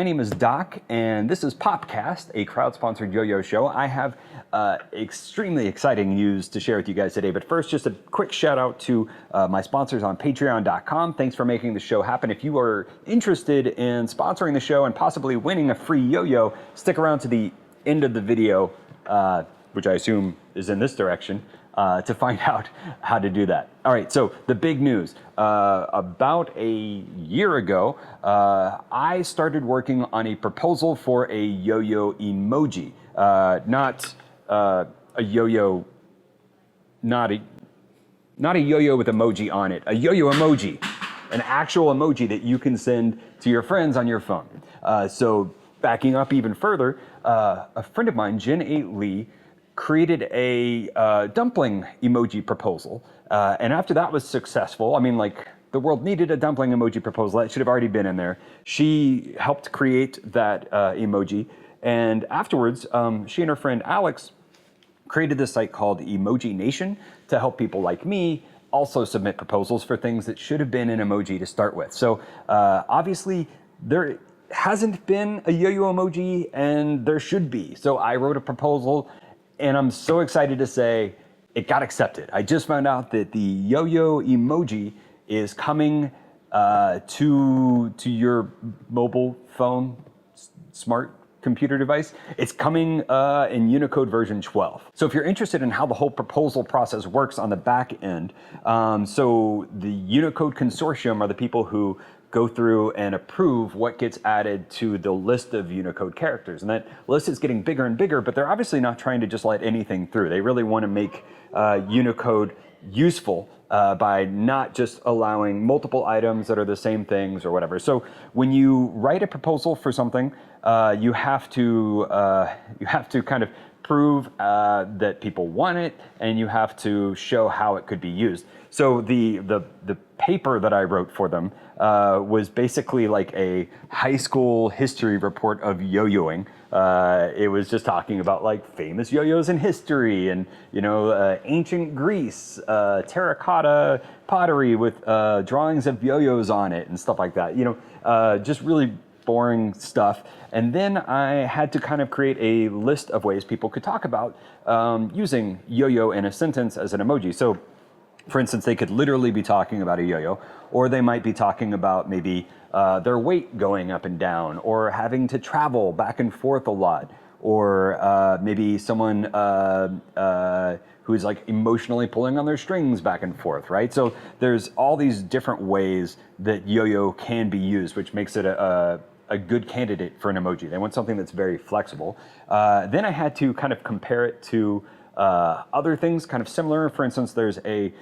name is Doc, and this is PopCast, a crowd-sponsored yo-yo show. I have extremely exciting news to share with you guys today, but first, just a quick shout out to my sponsors on patreon.com. Thanks for making the show happen. If you are interested in sponsoring the show and possibly winning a free yo-yo, stick around to the end of the video, which I assume is in this direction, to find out how to do that. All right, so the big news. About a year ago, I started working on a proposal for a yo-yo emoji. Not a yo-yo, not a yo-yo with emoji on it, a yo-yo emoji, an actual emoji that you can send to your friends on your phone. So backing up even further, a friend of mine, Jen A. Lee, created a dumpling emoji proposal. And after that was successful, I mean, like, the world needed a dumpling emoji proposal. That should have already been in there. She helped create that emoji. And afterwards, she and her friend Alex created this site called Emojination to help people like me also submit proposals for things that should have been an emoji to start with. So obviously, there hasn't been a yo-yo emoji, and there should be. So I wrote a proposal, and I'm so excited to say it got accepted. I just found out that the yo-yo emoji is coming to your mobile phone, smart computer device. It's coming in Unicode version 12. So if you're interested in how the whole proposal process works on the back end, so the Unicode Consortium are the people who go through and approve what gets added to the list of Unicode characters. And that list is getting bigger and bigger, but they're obviously not trying to just let anything through. They really want to make Unicode useful by not just allowing multiple items that are the same things or whatever. So when you write a proposal for something, you have to kind of prove that people want it, and you have to show how it could be used. So the paper that I wrote for them was basically like a high school history report of yo-yoing. It was just talking about like famous yo-yos in history, and ancient Greece, terracotta pottery with drawings of yo-yos on it and stuff like that. Just really boring stuff. And then I had to kind of create a list of ways people could talk about using yo-yo in a sentence as an emoji. So for instance, they could literally be talking about a yo-yo, or they might be talking about maybe their weight going up and down, or having to travel back and forth a lot, or maybe someone who's like emotionally pulling on their strings back and forth, right? So there's all these different ways that yo-yo can be used, which makes it a good candidate for an emoji. They want something that's very flexible. Then I had to kind of compare it to other things kind of similar. For instance, there's a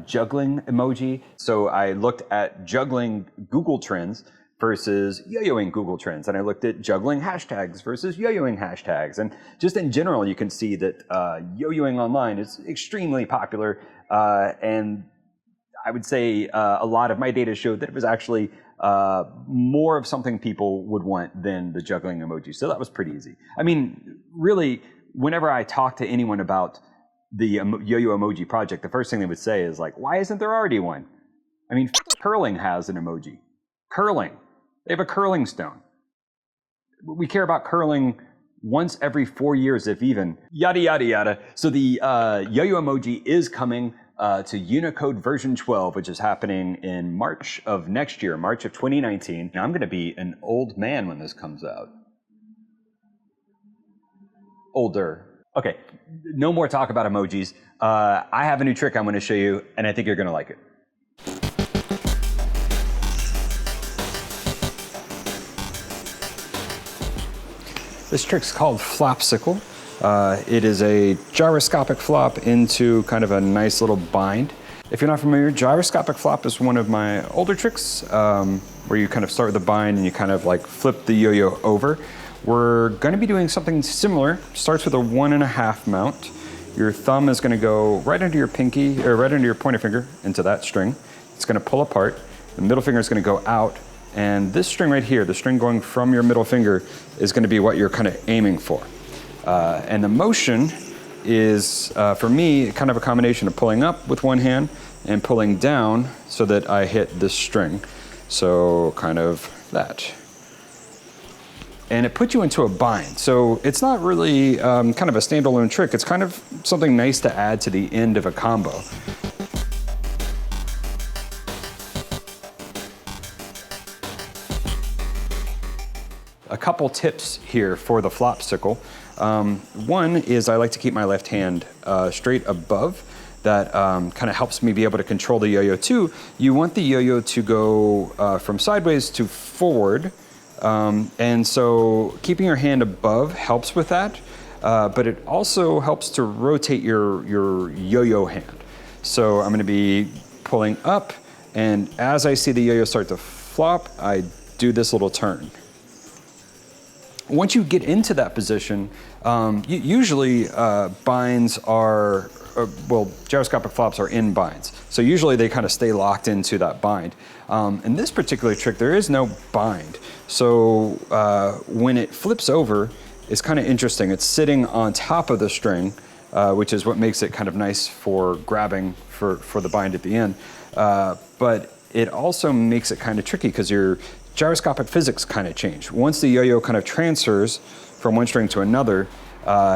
juggling emoji. So I looked at juggling Google Trends versus yo-yoing Google Trends. And I looked at juggling hashtags versus yo-yoing hashtags. And just in general, you can see that yo-yoing online is extremely popular. And I would say a lot of my data showed that it was actually more of something people would want than the juggling emoji. So that was pretty easy. I mean, really, whenever I talk to anyone about the yo-yo emoji project, the first thing they would say is like, why isn't there already one? I mean, curling has an emoji. Curling. They have a curling stone. We care about curling once every 4 years, if even. Yada, yada, yada. So the yo-yo emoji is coming to Unicode version 12, which is happening in March of next year, March of 2019. Now, I'm going to be an old man when this comes out. Older. Okay, no more talk about emojis. I have a new trick I'm going to show you, and I think you're going to like it. This trick's called Flopsicle. It is a gyroscopic flop into kind of a nice little bind. If you're not familiar, gyroscopic flop is one of my older tricks where you kind of start with the bind and you kind of like flip the yo-yo over. We're going to be doing something similar. Starts with a 1.5 mount. Your thumb is going to go right under your pinky, or right under your pointer finger into that string. It's going to pull apart. The middle finger is going to go out. And this string right here, the string going from your middle finger, is going to be what you're kind of aiming for. And the motion is, for me, kind of a combination of pulling up with one hand and pulling down so that I hit this string. So kind of that. and it puts you into a bind. So it's not really kind of a standalone trick. It's kind of something nice to add to the end of a combo. A couple tips here for the Flopsicle. One is I like to keep my left hand straight above. That kind of helps me be able to control the yo-yo. Two, you want the yo-yo to go from sideways to forward. And so keeping your hand above helps with that, but it also helps to rotate your yo-yo hand. So I'm gonna be pulling up, and as I see the yo-yo start to flop, I do this little turn. Once you get into that position, usually binds are, well, gyroscopic flops are in binds. So usually they kind of stay locked into that bind. In this particular trick, there is no bind. So when it flips over, it's kind of interesting. It's sitting on top of the string, which is what makes it kind of nice for grabbing for the bind at the end. But it also makes it kind of tricky because your gyroscopic physics kind of change. Once the yo-yo kind of transfers from one string to another,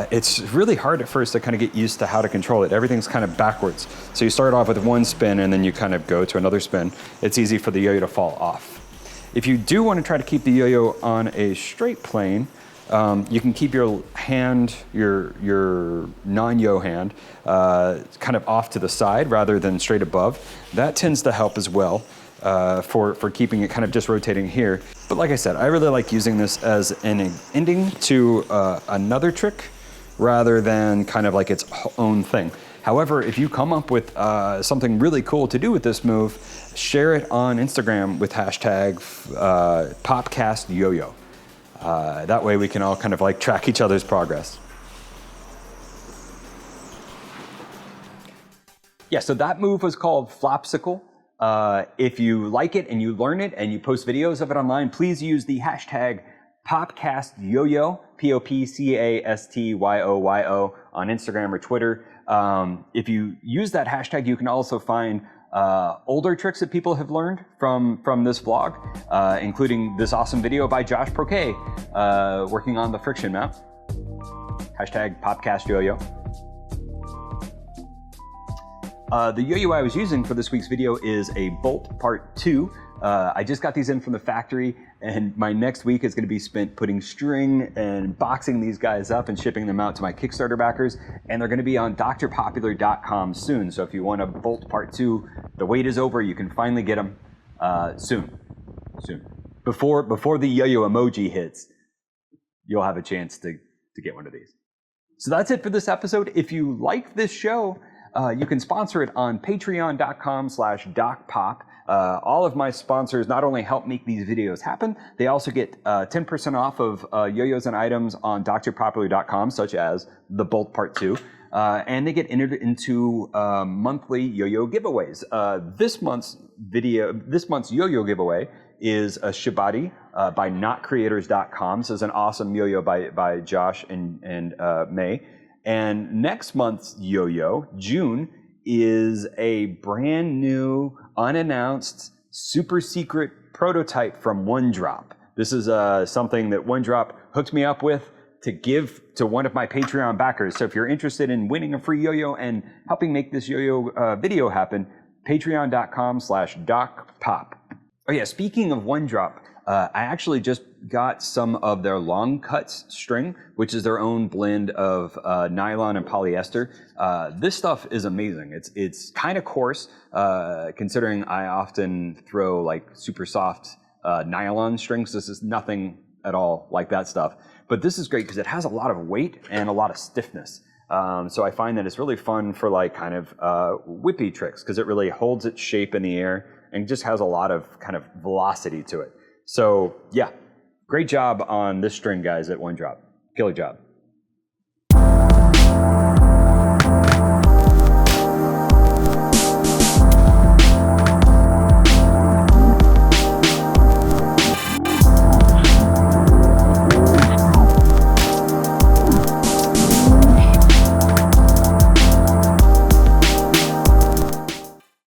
it's really hard at first to kind of get used to how to control it. Everything's kind of backwards. So you start off with one spin and then you kind of go to another spin. It's easy for the yo-yo to fall off. If you do want to try to keep the yo-yo on a straight plane, you can keep your hand, your non-yo hand, kind of off to the side rather than straight above. That tends to help as well for keeping it kind of just rotating here. But like I said, I really like using this as an ending to another trick rather than kind of like its own thing. However, if you come up with something really cool to do with this move, share it on Instagram with hashtag popcastyoyo. That way we can all kind of like track each other's progress. Yeah, so that move was called Flopsicle. If you like it and you learn it and you post videos of it online, please use the hashtag popcastyoyo, POPCASTYOYO on Instagram or Twitter. If you use that hashtag, you can also find older tricks that people have learned from this vlog, including this awesome video by Josh Proquet, working on the friction map. Hashtag popcastyoyo. The yo-yo I was using for this week's video is a Bolt Part 2. I just got these in from the factory, and my next week is going to be spent putting string and boxing these guys up and shipping them out to my Kickstarter backers, and they're going to be on drpopular.com soon. So if you want a Bolt Part 2, the wait is over. You can finally get them soon. Before the yo-yo emoji hits, you'll have a chance to get one of these. So that's it for this episode. If you like this show, you can sponsor it on patreon.com/docpop. All of my sponsors not only help make these videos happen, they also get 10% off of yo-yos and items on drpopular.com, such as the Bolt Part 2. And they get entered into monthly yo-yo giveaways. This month's yo-yo giveaway is a Shibari by notcreators.com. This is an awesome yo-yo by Josh and May. And next month's yo-yo, June, is a brand new, unannounced, super secret prototype from OneDrop. This is something that OneDrop hooked me up with to give to one of my Patreon backers. So if you're interested in winning a free yo-yo and helping make this yo-yo video happen, patreon.com/docpop. Oh yeah, speaking of OneDrop, I actually just got some of their long cuts string, which is their own blend of nylon and polyester. This stuff is amazing. It's kind of coarse, considering I often throw like super soft nylon strings. This is nothing at all like that stuff. But this is great because it has a lot of weight and a lot of stiffness. So I find that it's really fun for like kind of whippy tricks because it really holds its shape in the air and just has a lot of kind of velocity to it. So yeah, great job on this string, guys, at OneDrop. Killer job.